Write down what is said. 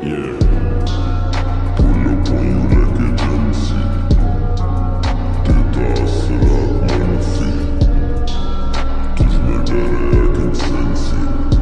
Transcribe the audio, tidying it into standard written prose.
Yeah. Pull up on you like agency. Data assalat manfi. Tujme dare I can sense it.